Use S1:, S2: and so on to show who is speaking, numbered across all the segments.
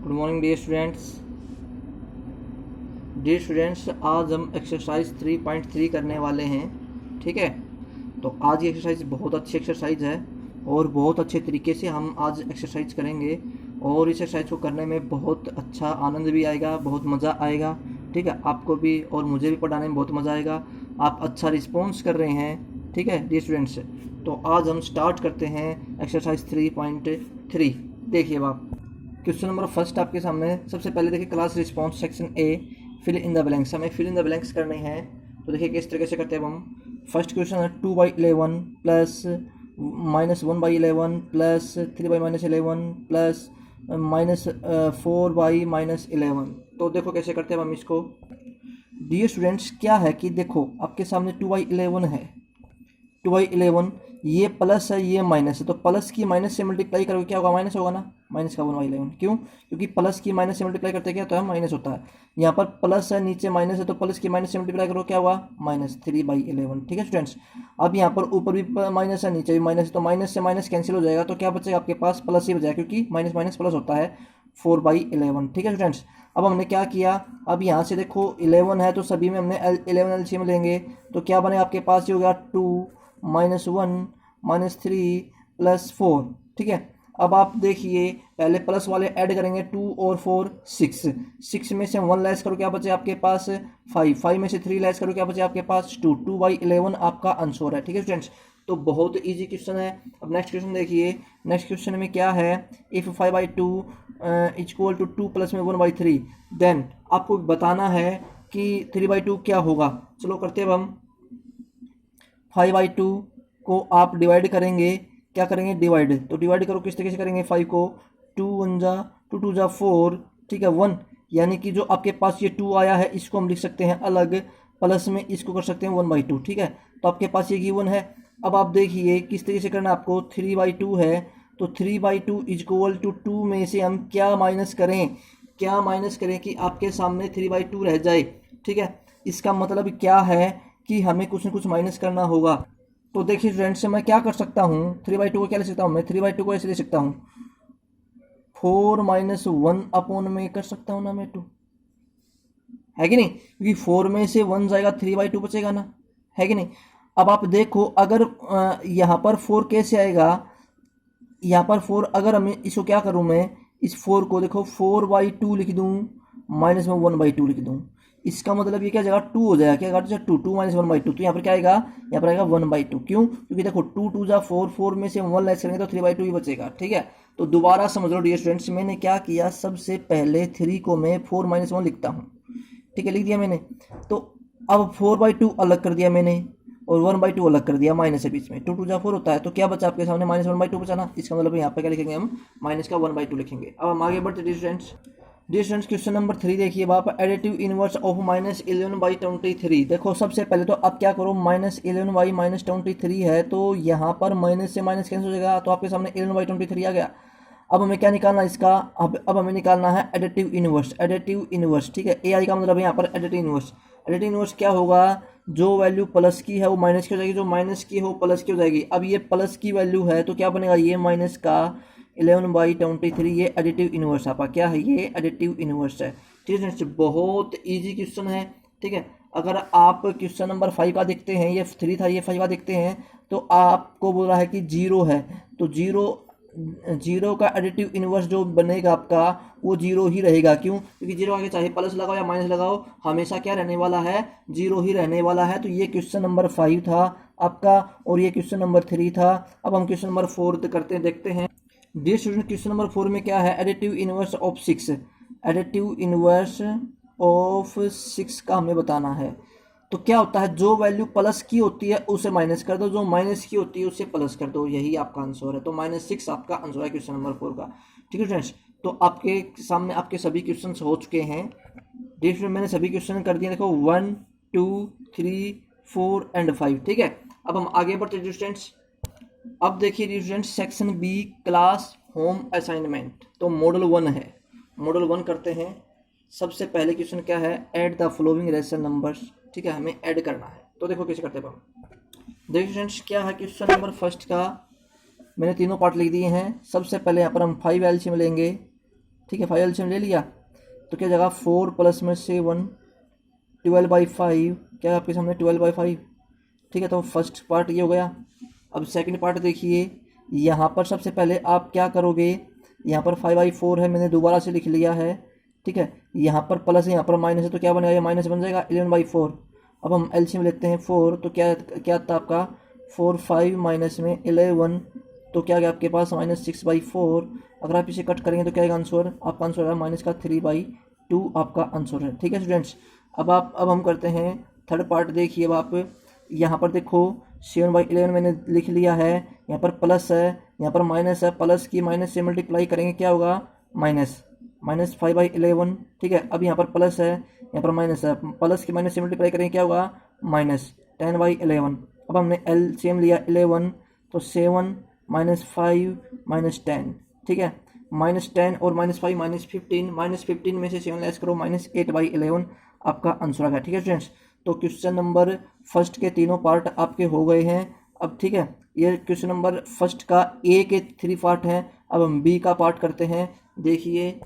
S1: Good morning dear students, आज हम exercise 3.3 करने वाले हैं। ठीक है, तो आज ये एक्सरसाइज बहुत अच्छी एक्सरसाइज है और बहुत अच्छे तरीके से हम आज एक्सरसाइज करेंगे और इस एक्सरसाइज को करने में बहुत अच्छा आनंद भी आएगा, बहुत मज़ा आएगा। ठीक है, आपको भी और मुझे भी पढ़ाने में बहुत मज़ा आएगा। आप अच्छा रिस्पॉन्स कर रहे हैं। ठीक है डियर स्टूडेंट्स, तो आज हम स्टार्ट करते हैं एक्सरसाइज 3.3। देखिए आप, क्वेश्चन नंबर फर्स्ट आपके सामने। सबसे पहले देखिए, class response section A, fill in the blanks. हमें फिल इन द ब्लैंक्स करने हैं। तो देखिए किस तरीके से करते हैं हम। फर्स्ट क्वेश्चन है 2/11 प्लस -1/11 प्लस 3/-11 प्लस -4/-11। तो देखो कैसे करते हैं हम इसको। डियर स्टूडेंट्स, क्या है कि देखो आपके सामने 2/11 है। 2/11 ये प्लस है, ये माइनस है, तो प्लस की माइनस से मल्टीप्लाई करोगे क्या होगा? माइनस होगा ना, माइनस का 1/11। क्यों? क्योंकि प्लस की माइनस से मल्टीप्लाई करते क्या होता है? माइनस होता है। यहाँ पर प्लस है, नीचे माइनस है, तो प्लस की माइनस से मल्टीप्लाई करो क्या हुआ? -3/11। ठीक है स्टूडेंट्स, अब यहाँ पर ऊपर भी माइनस है, नीचे भी माइनस है, तो माइनस से माइनस कैंसिल हो जाएगा, तो क्या बचेगा आपके पास? प्लस ही बचेगा, क्योंकि माइनस माइनस प्लस होता है, 4/11। ठीक है स्टूडेंट्स, अब हमने क्या किया, अब यहाँ से देखो 11 है तो सभी में हमने 11 एलसीएम लेंगे, तो क्या बने आपके पास? ये हो गया 2 -1 -3 +4। ठीक है, अब आप देखिए पहले प्लस वाले ऐड करेंगे, 2 और 4 6, 6 में से 1 लेस करो क्या बचे आपके पास? 5, 5 में से 3 लेस करो क्या बचे आपके पास? 2, 2/11 आपका आंसर है। ठीक है स्टूडेंट्स, तो बहुत इजी क्वेश्चन है। अब नेक्स्ट क्वेश्चन देखिए। नेक्स्ट क्वेश्चन में क्या है, इफ 5/2 इक्वल टू 2 प्लस में 1/3, देन आपको बताना है कि 3/2 क्या होगा। चलो करते हैं हम। 5/2 को आप डिवाइड करेंगे, क्या करेंगे? डिवाइड। तो डिवाइड करो, किस तरीके से करेंगे? 5 को 2 1 जा 2 2 जा 4, ठीक है 1, यानी कि जो आपके पास ये 2 आया है इसको हम लिख सकते हैं अलग, प्लस में इसको कर सकते हैं 1/2। ठीक है, तो आपके पास ये गिवन है। अब आप देखिए किस तरीके से करना है आपको। 3/2 है, तो 3/2 इक्वल टू 2 में से हम क्या माइनस करें? क्या माइनस करें कि आपके सामने 3/2 रह जाए। ठीक है, इसका मतलब क्या है कि हमें कुछ न कुछ माइनस करना होगा। तो देखिए फ्रेंड्स, से मैं क्या कर सकता हूँ, 3/2 को क्या ले सकता हूँ मैं? 3/2 को ऐसे ले सकता हूँ, 4 - 1 में कर सकता हूँ ना मैं 2, है कि नहीं? क्योंकि 4 में से 1 जाएगा, 3/2 बचेगा ना, है कि नहीं? अब आप देखो, अगर यहाँ पर 4 कैसे आएगा, यहाँ पर 4 अगर हमें इसको क्या करूँ मैं, इस 4 को देखो 4/2 लिख दूँ, माइनस में 1/2 लिख दूँ, इसका मतलब ये क्या जगह 2 हो जाएगा। क्या जगह 2, 2 - 1/2, तो यहाँ पर क्या आएगा? यहाँ पर आएगा 1/2। क्यों? क्योंकि देखो 2 2 जा 4, 4 में से 1 लेस करेंगे तो 3/2 ही बचेगा। ठीक है, तो दोबारा समझ लो डियर स्टूडेंट्स, मैंने क्या किया, सबसे पहले 3 को मैं 4 - 1 लिखता हूँ। ठीक है, लिख दिया मैंने। तो अब 4/2 अलग कर दिया मैंने और 1/2 अलग कर दिया, माइनस है बीच में, 2 2 जा 4 होता है, तो क्या बचा आपके सामने? -1/2 बचा ना। इसका मतलब यहाँ पे क्या लिखेंगे हम? माइनस का 1/2 लिखेंगे। अब हम आगे बढ़ते डियर स्टूडेंट्स, क्वेश्चन नंबर 3 देखिए आप। Additive inverse of -11/23। देखो सबसे पहले तो आप क्या करो, -11/-23 है, तो यहाँ पर माइनस से माइनस कैंसिल हो जाएगा, तो आपके सामने 11/23 आ गया। अब हमें क्या निकालना है इसका? अब हमें निकालना है एडिटिव इनवर्स। एडिटिव इनवर्स, ठीक है, ए आई का मतलब है यहाँ पर एडिटिव इनवर्स। एडिटिव इनवर्स क्या होगा? जो वैल्यू प्लस की है वो माइनस की हो जाएगी, जो माइनस की है वो प्लस की हो जाएगी। अब ये प्लस की वैल्यू है तो क्या बनेगा? ये माइनस का 11/23, ये एडिटिव इनवर्स आपका क्या है? ये एडिटिव इनवर्स है। ठीक है, बहुत इजी क्वेश्चन है। ठीक है, अगर आप क्वेश्चन नंबर 5 का देखते हैं, ये 3 था, ये 5 का देखते हैं, तो आपको बोल रहा है कि 0 है, तो 0 का एडिटिव इनवर्स जो बनेगा आपका वो 0 ही रहेगा। क्यों? क्योंकि 0 आगे चाहे प्लस लगाओ या माइनस लगाओ, हमेशा क्या रहने वाला है? 0 ही रहने वाला है। तो ये क्वेश्चन नंबर 5 था आपका और ये क्वेश्चन नंबर 3 था। अब हम क्वेश्चन नंबर 4 करते हैं, देखते हैं। डियर स्टूडेंट, क्वेश्चन नंबर 4 में क्या है? Additive inverse of 6। Additive inverse of 6 का हमें बताना है। तो क्या होता है, जो वैल्यू प्लस की होती है उसे माइनस कर दो, जो माइनस की होती है उसे प्लस कर दो, यही आपका आंसर है। तो -6 आपका आंसर है क्वेश्चन नंबर 4 का। ठीक है फ्रेंड्स, तो आपके सामने आपके सभी क्वेश्चन हो चुके हैं। डियर स्टूडेंट, मैंने सभी क्वेश्चन कर दिए, देखो 1 2 3 4 एंड 5। ठीक है, अब हम आगे बढ़ते हैं स्टूडेंट्स। अब देखिए dear students, section B, class home assignment, तो मॉडल 1 है। मॉडल 1 करते हैं। सबसे पहले क्वेश्चन क्या है? Add the following rational numbers. ठीक है, हमें ऐड करना है, तो देखो कैसे करते हैं हम। देखिए स्टूडेंट्स, क्या है क्वेश्चन नंबर फर्स्ट का, मैंने तीनों पार्ट लिख दिए हैं। सबसे पहले यहाँ पर हम 5 एलसीएम लेंगे, ठीक है, 5 एलसीएम ले लिया तो क्या जगह 4 प्लस में से 1 12/5, क्या आपके सामने 12/5। ठीक है, तो फर्स्ट पार्ट ये हो गया। अब सेकंड पार्ट देखिए, यहाँ पर सबसे पहले आप क्या करोगे, यहाँ पर 5/4 है, मैंने दोबारा से लिख लिया है। ठीक है, यहाँ पर प्लस है, यहाँ पर माइनस है, तो क्या बनेगा, ये माइनस बन जाएगा 11/4। अब हम एलसीएम लेते हैं 4, तो क्या क्या था आपका 4 5 माइनस में 11, तो क्या गया आपके पास -6/4। अगर आप इसे कट करेंगे तो क्या आएगा आंसर, आपका आंसर है माइनस का 3/2 आपका आंसर है। ठीक है स्टूडेंट्स, अब हम करते हैं थर्ड पार्ट। देखिए अब आप यहाँ पर देखो 7/11 मैंने लिख लिया है, यहाँ पर प्लस है, यहाँ पर माइनस है, प्लस की माइनस से मल्टीप्लाई करेंगे क्या होगा -5/11। ठीक है, अब यहाँ पर प्लस है, यहाँ पर माइनस है, प्लस की माइनस से मल्टीप्लाई करेंगे क्या होगा -10/11। अब हमने एलसीएम लिया 11, तो 7 -5 -10। ठीक है, -10 और -5 -15, -15 में से 7 लेस करो -8/11 आपका आंसर आ गया। ठीक है स्टूडेंट्स, तो क्वेश्चन नंबर फर्स्ट के तीनों पार्ट आपके हो गए हैं। अब ठीक है, ये क्वेश्चन नंबर फर्स्ट का ए के 3 पार्ट हैं। अब हम बी का पार्ट करते हैं। देखिए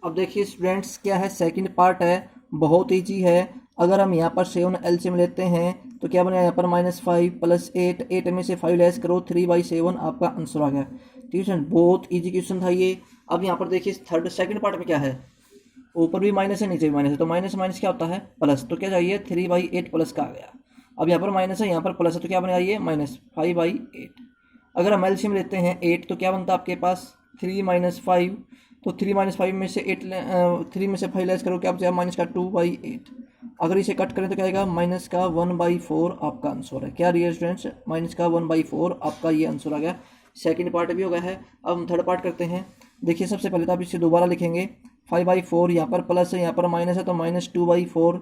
S1: अब देखिए स्टूडेंट्स, क्या है सेकंड पार्ट है, बहुत ईजी है। अगर हम यहाँ पर 7 एलसीएम लेते हैं तो क्या बनेगा, यहाँ पर -5 + 8, 8 में से 5 लेस करो 3/7 आपका आंसर आ गया। ठीक है, बहुत ईजी क्वेश्चन था ये। अब यहाँ पर देखिए सेकंड पार्ट में क्या है, ऊपर भी माइनस है नीचे भी माइनस है, तो माइनस माइनस क्या होता है प्लस, तो क्या चाहिए 3/8 प्लस का आ गया। अब यहाँ पर माइनस है, यहाँ पर प्लस है, तो क्या बनेगा ये -5/8। अगर हम एलसीएम लेते हैं 8, तो क्या बनता है आपके पास 3 - 5, तो 3 - 5 में से 3 में से 5 लेस करो क्या बचेगा -2/8। अगर इसे कट करें तो क्या आएगा -1/4 आपका आंसर है। क्या रियल स्टूडेंट्स, -1/4 आपका ये आंसर आ गया। सेकंड पार्ट भी हो गया है। अब हम थर्ड पार्ट करते हैं। देखिए सबसे पहले तो आप इसे दोबारा लिखेंगे 5/4, यहाँ पर प्लस है, यहाँ पर माइनस है, तो -2/4।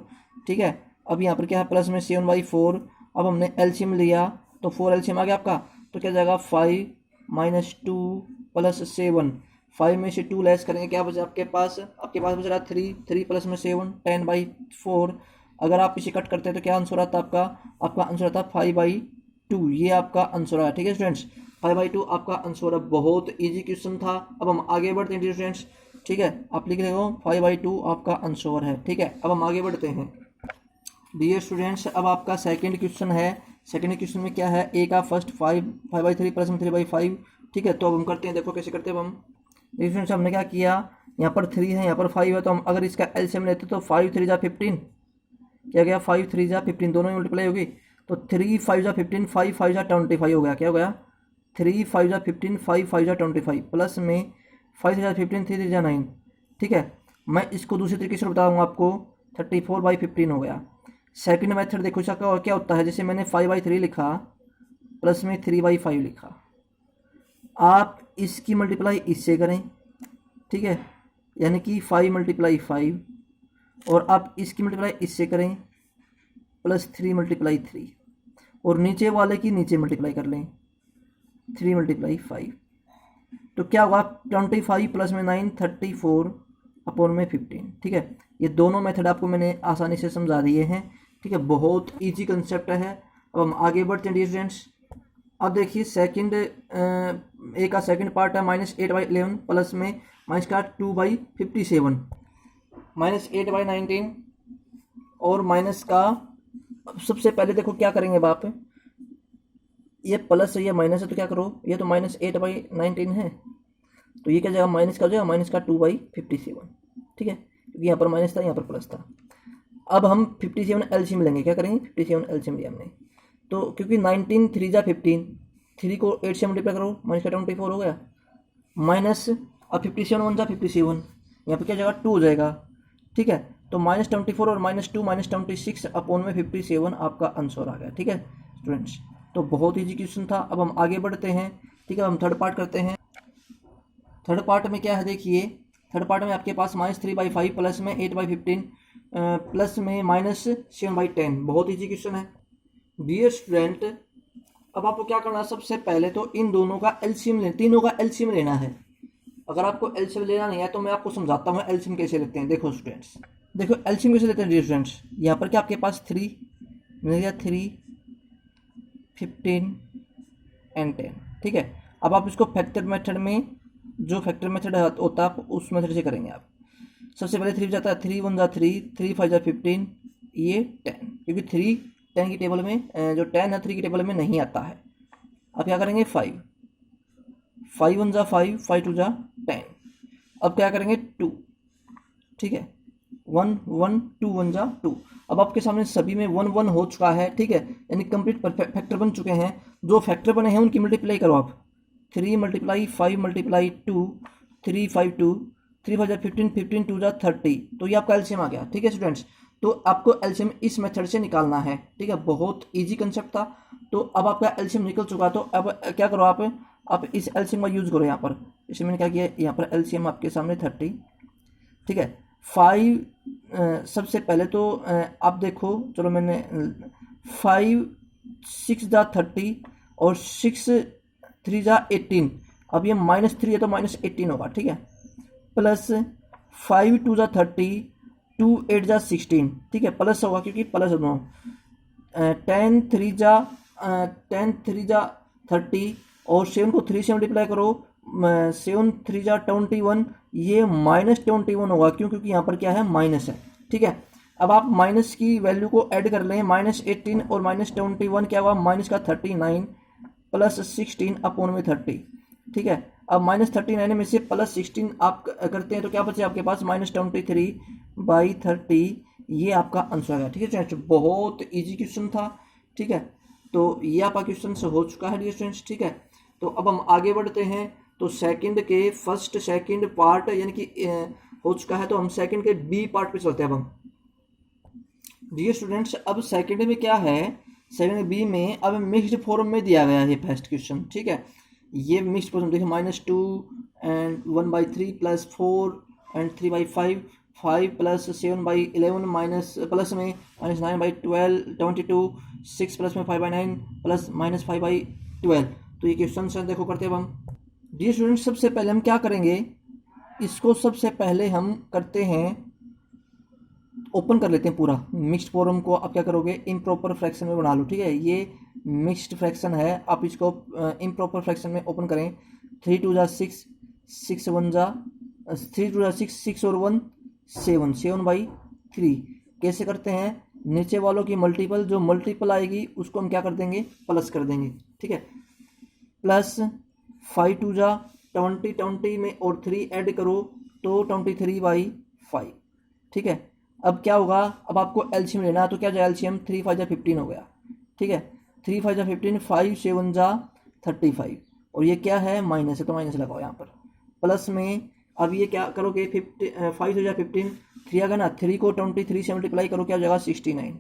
S1: ठीक है, अब यहाँ पर क्या है प्लस में 7/4। अब हमने एलसीएम लिया तो 4 एलसीएम आ गया आपका, तो क्या जाएगा 5 - 2 + 7। 5 में से 2 लेस करेंगे क्या बचा आपके पास बच रहा 3, 3 प्लस में 7 10/4। अगर आप इसे कट करते हैं तो क्या आंसर आता आपका आंसर आता 5/2। ये आपका आंसर आया। ठीक है स्टूडेंट्स, 5/2 आपका आंसर है। बहुत इजी क्वेश्चन था। अब हम आगे बढ़ते हैं स्टूडेंट्स। ठीक है, आप लिख रहे हो 5/2 आपका आंसर है। ठीक है, अब हम आगे बढ़ते हैं डियर स्टूडेंट्स। अब आपका सेकंड क्वेश्चन है। सेकंड क्वेश्चन में क्या है, ए का फर्स्ट 5/3 प्लस में 3/5। ठीक है, तो अब हम करते हैं, देखो कैसे करते हैं। अब हम स्टूडेंट्स हमने क्या किया, यहाँ पर 3 है, यहाँ पर 5 है, तो हम अगर इसका एलसीएम लेते तो 5 3 जा 15, क्या गया 5 3 जा 15, दोनों में मल्टीप्लाई होगी, तो 3 5 जा 15, 5 5 जा 25 हो गया। क्या हो गया 3 5 जा 15, 5 5 जा 25, प्लस में 5 जा 15, 3 3 जा 9। ठीक है, मैं इसको दूसरे तरीके से बताऊँगा आपको, 34/15 हो गया। सेकंड मेथड देखो इसका क्या होता है, जैसे मैंने 5/3 लिखा प्लस में 3/5 लिखा, आप इसकी मल्टीप्लाई इससे करें। ठीक है, यानी कि 5 × 5, और आप इसकी मल्टीप्लाई इससे करें +3 × 3, और नीचे वाले की नीचे मल्टीप्लाई कर लें 3 × 5, तो क्या होगा 25 प्लस में 9 34/15। ठीक है, ये दोनों मेथड आपको मैंने आसानी से समझा दिए हैं। ठीक है, बहुत इजी कंसेप्ट है। अब हम आगे बढ़ते हैं स्टूडेंट्स। अब देखिए सेकंड ए का सेकंड पार्ट है -8/11 प्लस में -2/57, -8/19 और माइनस का। सबसे पहले देखो क्या करेंगे अब आप, ये प्लस है ये माइनस है, तो क्या करो, ये तो -8/19 है, तो ये क्या जाएगा माइनस का, जो है माइनस का 2/57। ठीक है, क्योंकि यहाँ पर माइनस था, यहाँ पर प्लस था। अब हम 57 एलसीएम लेंगे, क्या करेंगे 57 एलसीएम लिया हमने, तो क्योंकि 19 3 जा 15, 3 को 8 से मल्टीप्लाई करो -24 हो गया, माइनस अब 57 1 जा 57, यहाँ पे क्या जाएगा 2 हो जाएगा। ठीक है, तो -24 और -2 -26/57 आपका आंसर आ गया। ठीक है स्टूडेंट्स, तो बहुत ईजी क्वेश्चन था। अब हम आगे बढ़ते हैं। ठीक है, हम थर्ड पार्ट करते हैं। थर्ड पार्ट में क्या है, देखिए थर्ड पार्ट में आपके पास -3/5 प्लस में 8/15 प्लस में -7/10। बहुत ईजी क्वेश्चन है डियर स्टूडेंट। अब आपको क्या करना है, सबसे पहले तो इन दोनों का एलसीएम तीनों का एलसीएम लेना है। अगर आपको एलसीएम लेना नहीं है तो मैं आपको समझाता हूँ एलसीएम कैसे लेते हैं। देखो स्टूडेंट्स, देखो एलसीएम कैसे लेते हैं डियर स्टूडेंट्स। यहाँ पर क्या आपके पास 3 मिल गया, 3 15 एंड 10। ठीक है, अब आप इसको फैक्टर मेथड में जो फैक्टर मेथड होता है आप उस मेथड से करेंगे आप। सबसे पहले 3 जाता है, 3 1 जा 3, 3 5 जा 15, ये 10, क्योंकि 3 10 की टेबल में जो 10 है 3 की टेबल में नहीं आता है। अब क्या करेंगे 5 1 जा 5, 5 2 जा 10। अब क्या करेंगे 2, ठीक है, 1 1 2 1 जा 2। अब आपके सामने सभी में 1 1 हो चुका है, ठीक है, यानी कंप्लीट फैक्टर बन चुके हैं। जो फैक्टर बने हैं उनकी मल्टीप्लाई करो आप, 3 मल्टीप्लाई 5 मल्टीप्लाई 2, 3 5 2, 3 5 जा 15, 15 2 जा 30। तो ये आपका एलसीएम आ गया, ठीक है स्टूडेंट्स। तो आपको एलसीएम इस मेथड से निकालना है, ठीक है, बहुत इजी कंसेप्ट था। तो अब आपका एलसीएम निकल चुका, तो अब क्या करो आप इस एलसीएम का यूज़ करो यहाँ पर। इसे मैंने क्या किया, यहाँ पर एलसीएम आपके सामने 30, ठीक है। 5 सबसे पहले तो आप देखो, चलो मैंने 5 6 जा 30 और 6 3 जा 18। अब ये -3 है तो -18 होगा, ठीक है, प्लस 5 2 जा 30, 2 8 जा 16, ठीक है, प्लस होगा क्योंकि प्लस दोनों। 10 3 जा 30 और 7 को 3 से मल्टीप्लाई करो, 7 3 जा 21, ये -21 होगा, क्यों, क्योंकि यहाँ पर क्या है, माइनस है, ठीक है। अब आप माइनस की वैल्यू को ऐड कर लें, -18 और -21 क्या हुआ, माइनस का 39 प्लस 16 अपॉन में 30, ठीक है। अब -39 में से +16 आप करते हैं तो क्या बचे आपके पास, -23/30। ये आपका आंसर है, ठीक है स्टूडेंट्स। बहुत इजी क्वेश्चन था, ठीक है। तो ये आपका क्वेश्चन हो चुका है डियर स्टूडेंट्स, ठीक है। तो अब हम आगे बढ़ते हैं। तो सेकंड के फर्स्ट सेकंड पार्ट यानी कि हो चुका है, तो हम सेकंड के बी पार्ट पे चलते हैं। अब हम डियर स्टूडेंट्स, अब सेकंड में क्या है, सेकंड बी में अब मिक्स्ड फॉर्म में दिया गया है फर्स्ट क्वेश्चन, ठीक है। ये मिक्स्ड फॉर्म देखिए, -2 and 1/3 plus 4 and 3/5, 5 plus 7/11 minus plus में -9/12 22, 6 प्लस में 5/9 प्लस -5/12। तो ये क्वेश्चन है, देखो करते हैं अब हम। डियर स्टूडेंट, सबसे पहले हम क्या करेंगे, इसको सबसे पहले हम करते हैं, ओपन कर लेते हैं पूरा मिक्स्ड फॉर्म को। आप क्या करोगे, इम्प्रॉपर फ्रैक्शन में बना लो, ठीक है। ये मिक्स्ड फ्रैक्शन है, आप इसको इम्प्रॉपर फ्रैक्शन में ओपन करें। 3 2 जा 6, 6 1 जा 3 2 जा 6, 6 और 1 7, 7/3। कैसे करते हैं, नीचे वालों की मल्टीपल, जो मल्टीपल आएगी उसको हम क्या कर देंगे, प्लस कर देंगे, ठीक है। प्लस 5 2 जा 20, 20 में और 3 ऐड करो तो 23/5, ठीक है। अब क्या होगा, अब आपको एलसीएम लेना है, तो क्या जाए एलसीएम, 3 5 जा 15 हो गया, ठीक है। 3 5 जा 15, 5 7 जा 35, और ये क्या है, माइनस है तो माइनस लगाओ यहाँ पर। प्लस में अब ये क्या करोगे, 5 जा 15, 3 आ गया ना, 3 को 23 से मल्टीप्लाई करो, क्या हो जाएगा 69,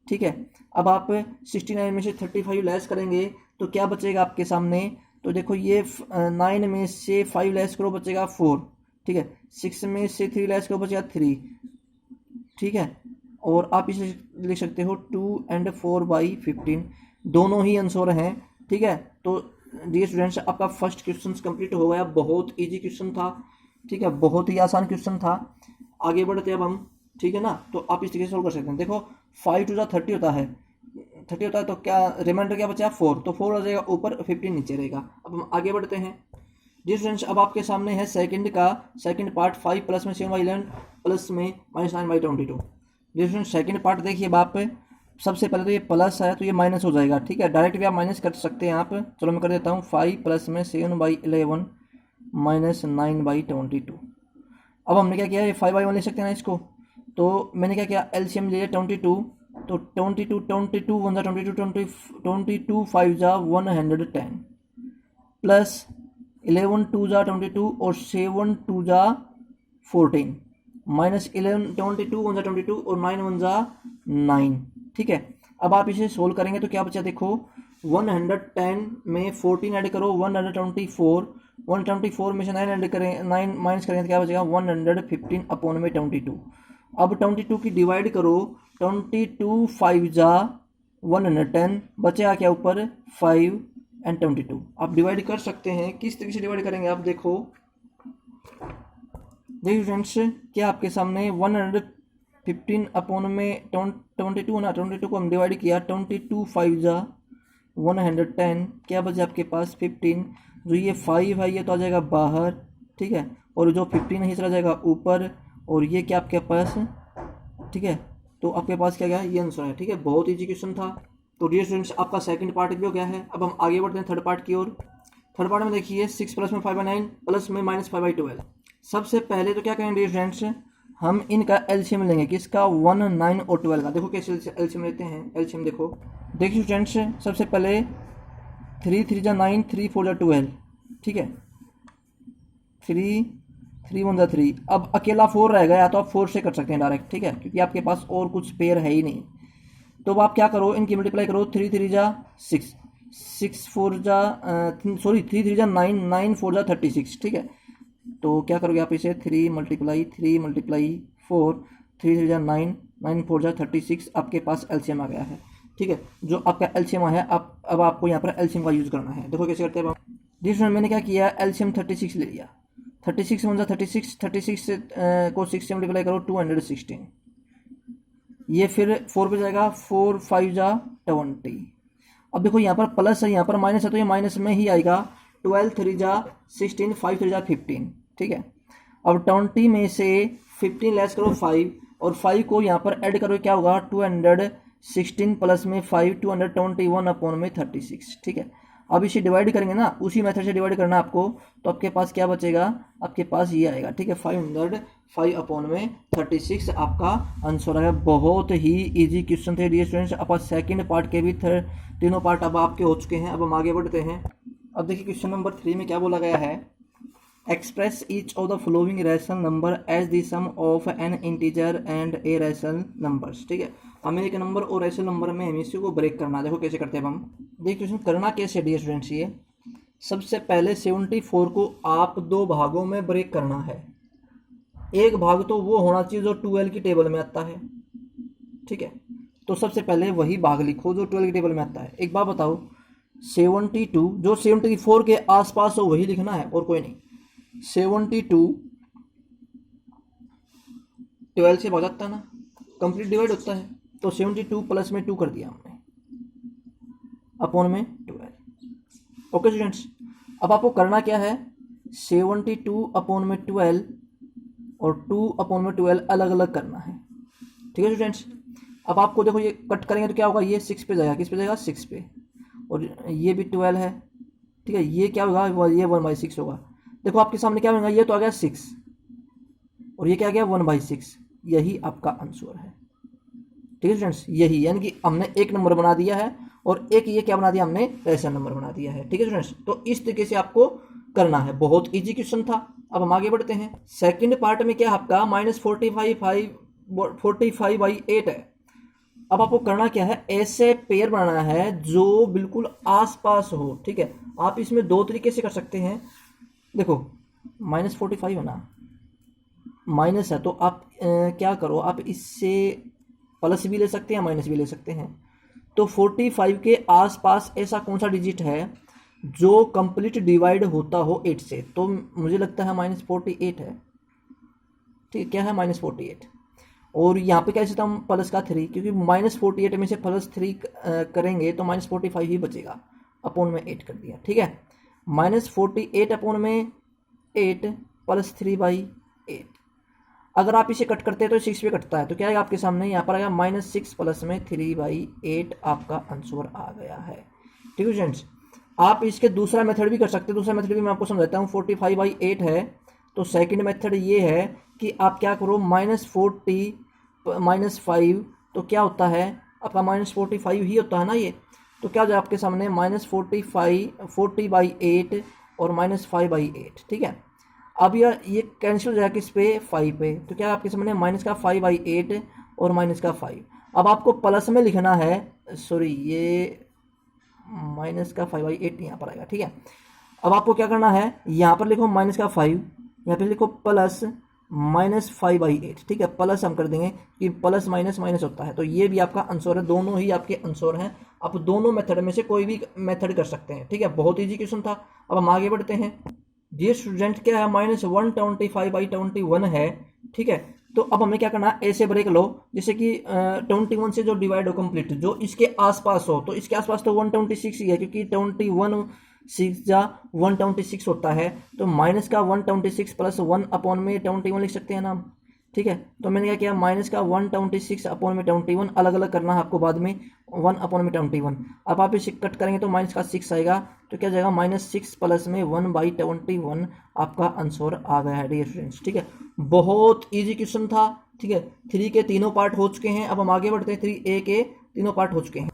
S1: ठीक है। अब आप 69 में से 35 लेस करेंगे तो क्या बचेगा आपके सामने, तो देखो ये 9 में से 5 लेस करो बचेगा 4, ठीक है। 6 में से 3 लेस करो बचेगा 3, ठीक है। और आप इसे लिख सकते हो 2 and 4/15, दोनों ही आंसर हैं, ठीक है। तो डियर स्टूडेंट्स, आपका फर्स्ट क्वेश्चन कंप्लीट हो गया। बहुत इजी क्वेश्चन था, ठीक है, बहुत ही आसान क्वेश्चन था। आगे बढ़ते हैं अब हम, ठीक है ना। तो आप इस तरीके से सोल्व कर सकते हैं। देखो 5 2 जा 30 होता है, 30 होता है, तो क्या रिमाइंडर क्या बचा, 4, तो 4 आ जाएगा ऊपर, 15 नीचे रहेगा। अब हम आगे बढ़ते हैं। डियर स्टूडेंट्स, अब आपके सामने है सेकंड का सेकंड पार्ट, 5 प्लस में 7/11 प्लस में -9/22। डियर स्टूडेंट्स, सेकंड पार्ट देखिए बाप, सबसे पहले तो ये प्लस है तो ये माइनस हो जाएगा, ठीक है। डायरेक्ट भी आप माइनस कर सकते हैं आप, चलो मैं कर देता हूँ। 5 प्लस में 7/11 -9/22। अब हमने क्या किया, ये 5/1 ले सकते हैं ना इसको, तो मैंने क्या किया, एलसीएम लिया 22, तो 22 22 1 जा 22, 22 5 जा 110 प्लस 11 2 जा 22 और 7 2 जा 14 माइनस 11 22 1 जा 22 और 9 1 जा 9, ठीक है। अब आप इसे सोल्व करेंगे तो क्या बचा, देखो 110 में 14 ऐड करो 124, 124 में से 9 ऐड करें, 9 माइनस करेंगे तो क्या बचेगा 115 अपॉन में 22। अब 22 की डिवाइड करो, 22 5 जा 110, बचेगा क्या ऊपर 5 एंड 22। आप डिवाइड कर सकते हैं, किस तरीके से डिवाइड करेंगे आप देखो, देखिए फ्रेंड्स, क्या आपके सामने 115 अपॉन में 22 ना, 22 को हम डिवाइड किया, 22 5 जा 110, क्या बचे आपके पास 15, जो ये 5 है ये तो आ जाएगा बाहर, ठीक है, और जो 15 है ये चला जाएगा ऊपर, और ये क्या आपके पास, ठीक है, तो आपके पास क्या गया, ये आंसर है। ठीक है, बहुत ईजी क्वेश्चन था। तो डियर स्टूडेंट्स, आपका सेकंड पार्ट भी हो गया है। अब हम आगे बढ़ते हैं थर्ड पार्ट की ओर। थर्ड पार्ट में देखिए 6 प्लस में 5/9 प्लस में -5/12। सबसे पहले तो क्या करेंगे डियर स्टूडेंट्स, हम इनका एलसीएम लेंगे, किसका, 1, 9 और 12 का। देखो कैसे एलसीएम लेते हैं। एलसीएम देखो, देखिए स्टूडेंट्स, सबसे पहले 3 3 जा 9, 3 4 जा 12, ठीक है, 3 3 1 जा 3। अब अकेला 4 रहेगा, या तो आप 4 से कर सकते हैं डायरेक्ट, ठीक है, क्योंकि आपके पास और कुछ पेयर है ही नहीं। तो अब आप क्या करो, इनकी मल्टीप्लाई करो, 3 3 जा 6, 6 4 जा 3 3 जा 9, 9 4 जा 36, ठीक है। तो क्या करोगे आप इसे, 3 मल्टीप्लाई 4, 3 3 जा 9, 9 4 जा 36, आपके पास एलसीएम आ गया है। ठीक है, जो आपका एलसीएम है, अब आपको यहाँ पर एलसीएम का यूज़ करना है। देखो कैसे करते हैं। जिस मैंने क्या किया, एलसीएम 36 ले लिया, 36 1 जा 36, 36 से को 6 से मल्टीप्लाई करो, 216। ये फिर 4 पे जाएगा, 4 5 जा 20। अब देखो यहाँ पर प्लस है, यहाँ पर माइनस है, तो ये माइनस में ही आएगा। 12 3 जा 16, 5 3 जा 15, ठीक है। अब 20 में से 15 लेस करो 5, और 5 को यहाँ पर ऐड करो, क्या होगा, 216 प्लस में 5, 221/36, ठीक है। अब इसे डिवाइड करेंगे ना, उसी मेथड से डिवाइड करना आपको, तो आपके पास क्या बचेगा, आपके पास ये आएगा, ठीक है, 505/36 आपका आंसर है। बहुत ही इजी क्वेश्चन थे डियर स्टूडेंट्स। अब सेकंड पार्ट के भी तीनों पार्ट अब आपके हो चुके हैं। अब हम आगे बढ़ते हैं। अब देखिए क्वेश्चन नंबर 3 में क्या बोला गया है, express each of the following rational number as the sum of an integer and a rational numbers, ठीक है। हमें एक नंबर और रैशनल नंबर में हमें इसी को ब्रेक करना है। देखो कैसे करते हैं हम, देखिए क्वेश्चन करना कैसे डियर स्टूडेंट्स। ये सबसे पहले 74 को आप 2 भागों में ब्रेक करना है। एक भाग तो वो होना चाहिए जो 12 की टेबल में आता है, ठीक है। तो सबसे पहले वही भाग लिखो जो 12 की टेबल में आता है। एक बात बताओ, 72 जो 74 के आसपास हो वही लिखना है और कोई नहीं। 72 12 से भाग जाता है ना, कंप्लीट डिवाइड होता है, तो 72 प्लस में 2 कर दिया हमने, अपॉन में 12। ओके स्टूडेंट्स, अब आपको करना क्या है, 72 अपॉन में 12 और 2 अपॉन में 12 अलग अलग करना है, ठीक है स्टूडेंट्स। अब आपको देखो ये कट करेंगे तो क्या होगा, ये 6 पे जाएगा, किस पे जाएगा, 6 पे, और ये भी 12 है, ठीक है। ये क्या होगा, ये 1/6 होगा। देखो आपके सामने क्या होगा, ये तो आ गया 6 और ये क्या आ गया 1/6, यही आपका आंसर है, ठीक है स्टूडेंट्स। यही यानी कि हमने एक नंबर बना दिया है और एक ये क्या बना दिया, हमने रैशनल नंबर बना दिया है, ठीक है स्टूडेंट्स। तो इस तरीके से आपको करना है, बहुत इजी क्वेश्चन था। अब हम आगे बढ़ते हैं। सेकंड पार्ट में क्या आपका -45/8 है। अब आपको करना क्या है, ऐसे पेयर बनाना है जो बिल्कुल आसपास हो, ठीक है। आप इसमें 2 तरीके से कर सकते हैं। देखो -45 है ना, माइनस है, तो आप क्या करो, आप इससे प्लस भी ले सकते हैं, माइनस भी ले सकते हैं। तो 45 के आसपास ऐसा कौन सा डिजिट है जो कंप्लीट डिवाइड होता हो 8 से, तो मुझे लगता है -48 है, ठीक है। क्या है, -48। और यहाँ पे क्या था, हम प्लस का 3, क्योंकि -48 में से +3 करेंगे तो -45 ही बचेगा, अपॉन में 8 कर दिया, ठीक है। -48 अपॉन में 8 प्लस 3/8। अगर आप इसे कट करते हैं तो 6 पे कटता है, तो क्या है आपके सामने यहाँ पर आएगा -6 प्लस में 3/8 आपका आंसर आ गया है, ठीक है स्टूडेंट्स। आप इसके दूसरा मेथड भी कर सकते हैं, दूसरा मेथड भी मैं आपको समझाता हूँ। 45/8 है, तो सेकंड मेथड ये है कि आप क्या करो, -40 -5, तो क्या होता है आपका -45 ही होता है ना ये, तो क्या हो जाए आपके सामने -40/8 और -5/8, ठीक है। अब ये कैंसिल हो जाएगा किस पे, 5 पे, तो क्या आपके सामने -5/8 और -5। अब आपको प्लस में लिखना है, सॉरी ये -5/8 यहाँ पर आएगा, ठीक है। अब आपको क्या करना है, यहाँ पर लिखो -5, यहाँ पे लिखो प्लस -5/8, ठीक है। प्लस हम कर देंगे कि प्लस माइनस माइनस होता है, तो ये भी आपका आंसर है। दोनों ही आपके आंसर हैं, आप दोनों मेथड में से कोई भी मेथड कर सकते हैं, ठीक है। बहुत ईजी क्वेश्चन था। अब हम आगे बढ़ते हैं। डियर स्टूडेंट, क्या है, -125/21 है, ठीक है। तो अब हमें क्या करना है, ऐसे ब्रेक लो जैसे कि 21 से जो डिवाइड हो कंप्लीट, जो इसके आसपास हो, तो इसके आसपास तो 126 ही है, क्योंकि 21 6 जा 126 होता है, तो माइनस का 126 प्लस 1/21 लिख सकते हैं ना हम। ठीक है, तो मैंने क्या किया, माइनस का 126/21 अलग अलग करना है आपको बाद में, 1/21। अब आप इसे कट करेंगे तो माइनस का 6 आएगा, तो क्या जाएगा -6 प्लस में 1/21 आपका आंसर आ गया है डियर स्टूडेंट्स। ठीक है, बहुत इजी क्वेश्चन था। ठीक है, 3 के तीनों पार्ट हो चुके हैं। अब हम आगे बढ़ते हैं, 3A के तीनों पार्ट हो चुके हैं।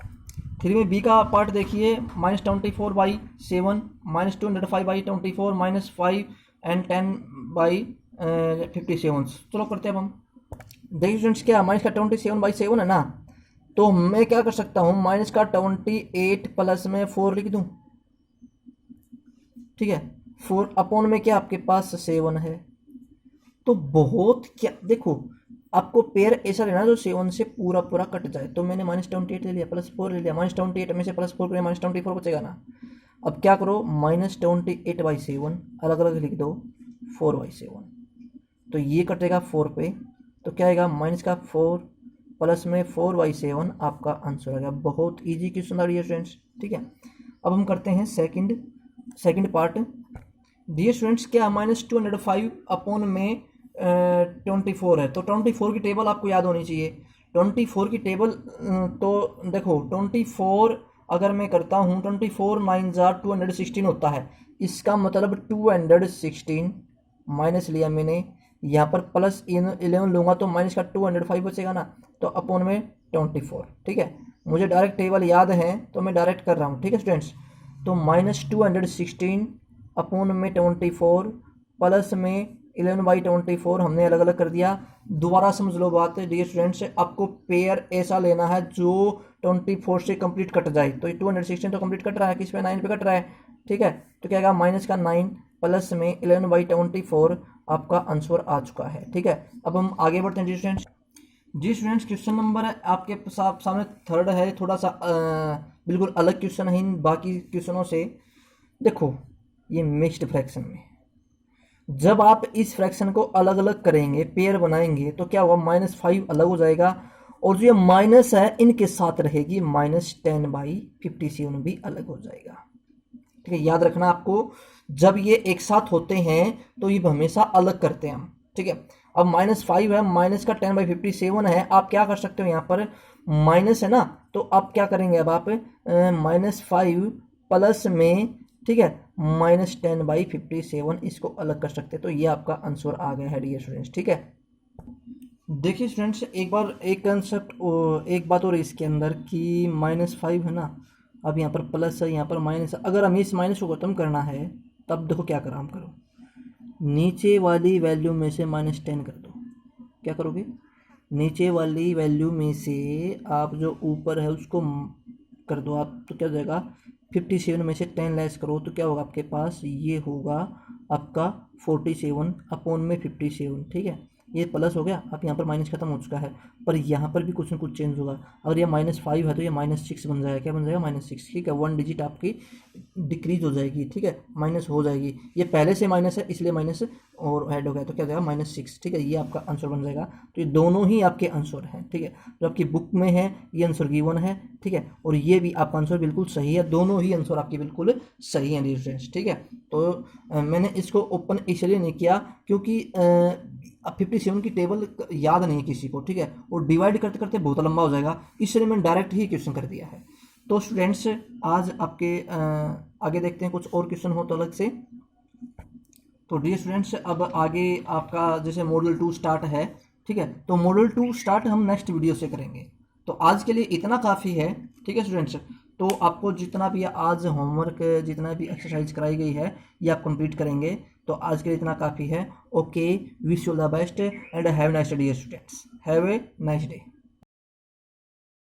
S1: 3 में B का पार्ट देखिए, -24/7, -205/24, -5 and 10/57। चलो करते हैं अब हम। देखिए स्टूडेंट्स, क्या माइनस का 27/7 है ना, तो मैं क्या कर सकता हूँ, माइनस का 28 प्लस में 4 लिख दूँ। ठीक है, 4 अपॉन में क्या आपके पास 7 है, तो बहुत क्या, देखो आपको पेयर ऐसा लेना जो 7 से पूरा पूरा कट जाए। तो मैंने -28 ले लिया, +4 ले लिया, -28 में से +4 करें -24 बचेगा ना। अब क्या करो, -28/7 अलग अलग लिख दो, 4/7, तो ये कटेगा 4 पे, तो क्या आएगा, माइनस का 4 प्लस में 4/7 आपका आंसर आ गया। बहुत इजी क्वेश्चन था डियर स्टूडेंट्स। ठीक है, अब हम करते हैं सेकंड पार्ट। डियर स्टूडेंट्स, क्या -205 अपॉन में 24 है, तो 24 की टेबल आपको याद होनी चाहिए। 24 की टेबल, तो देखो 24 अगर मैं करता हूँ, 24 9 216 होता है। इसका मतलब 216 माइनस लिया मैंने, यहाँ पर +11 लूँगा तो माइनस का 205 बचेगा ना, तो अपॉन में 24। ठीक है, मुझे डायरेक्ट टेबल याद है तो मैं डायरेक्ट कर रहा हूँ। ठीक है स्टूडेंट्स, तो -216 अपॉन में 24 प्लस में 11/24 हमने अलग अलग कर दिया। दोबारा समझ लो बात डियर स्टूडेंट्स, आपको पेयर ऐसा लेना है जो 24 से कंप्लीट कट जाए। तो ये 216 तो कंप्लीट कट रहा है, किस पे, 9 पे कट रहा है। ठीक है, तो क्या आएगा, माइनस का 9 प्लस में 11/24 आपका आंसर आ चुका है। ठीक है, अब हम आगे बढ़ते हैं जी स्टूडेंट्स, क्वेश्चन नंबर है आपके सामने 3rd है, थोड़ा सा बिल्कुल अलग क्वेश्चन है इन बाकी क्वेश्चनों से। देखो, ये मिक्स्ड फ्रैक्शन में जब आप इस फ्रैक्शन को अलग अलग करेंगे, पेयर बनाएंगे, तो क्या होगा, -5 अलग हो जाएगा, और जो ये माइनस है इनके साथ रहेगी -10/57 भी अलग हो जाएगा। ठीक है, याद रखना आपको, जब ये एक साथ होते हैं तो ये हमेशा अलग करते हैं हम। ठीक है, अब -5 है, माइनस का 10/57 है, आप क्या कर सकते हो, यहाँ पर माइनस है ना, तो आप क्या करेंगे, अब आप -5 प्लस में, ठीक है, -10/57 इसको अलग कर सकते हैं। तो ये आपका आंसर आ गया है डियर स्टूडेंट्स। ठीक है, देखिए स्टूडेंट्स, एक कंसेप्ट, एक बात और इसके अंदर कि -5 है ना, अब यहाँ पर प्लस है, यहाँ पर माइनस है। अगर हमें इस माइनस को खत्म करना है, तब देखो क्या करो, हम करो नीचे वाली वैल्यू में से -10 कर दो। क्या करोगे, नीचे वाली वैल्यू में से आप जो ऊपर है उसको कर दो आप, तो क्या हो जाएगा, 57 में से 10 लेस करो, तो क्या होगा आपके पास, ये होगा आपका 47 अपॉन में 57। ठीक है, ये प्लस हो गया, अब यहाँ पर माइनस खत्म हो चुका है, पर यहाँ पर भी कुछ ना कुछ चेंज होगा। अगर ये -5 है तो ये -6 बन जाएगा। क्या बन जाएगा, -6। ठीक है, 1 डिजिट आपकी डिक्रीज हो जाएगी। ठीक है, माइनस हो जाएगी, ये पहले से माइनस है इसलिए माइनस और ऐड हो गया, तो क्या जाएगा, -6। ठीक है, ये आपका आंसर बन जाएगा। तो ये दोनों ही आपके आंसर हैं। ठीक है, जो आपकी बुक में है ये आंसर गिवन है। ठीक है, और ये भी आपका आंसर बिल्कुल सही है, दोनों ही आंसर आपके बिल्कुल सही हैं डियर स्टूडेंट्स। ठीक है, तो मैंने इसको ओपन इसलिए नहीं किया क्योंकि 57 की टेबल याद नहीं है किसी को। ठीक है, और डिवाइड करते करते बहुत लंबा हो जाएगा, इसलिए मैंने डायरेक्ट ही क्वेश्चन कर दिया है। तो स्टूडेंट्स, आज आपके आगे देखते हैं कुछ और क्वेश्चन हो तो अलग से। तो डियर स्टूडेंट्स, अब आगे आपका जैसे मॉडल 2 स्टार्ट है। ठीक है, तो मॉडल 2 स्टार्ट हम नेक्स्ट वीडियो से करेंगे। तो आज के लिए इतना काफ़ी है। ठीक है स्टूडेंट्स, तो आपको जितना भी आज होमवर्क, जितना भी एक्सरसाइज कराई गई है, ये आप कंप्लीट करेंगे। तो आज के लिए इतना काफ़ी है। Okay, wish you the best and have nice day dear students, have a nice day.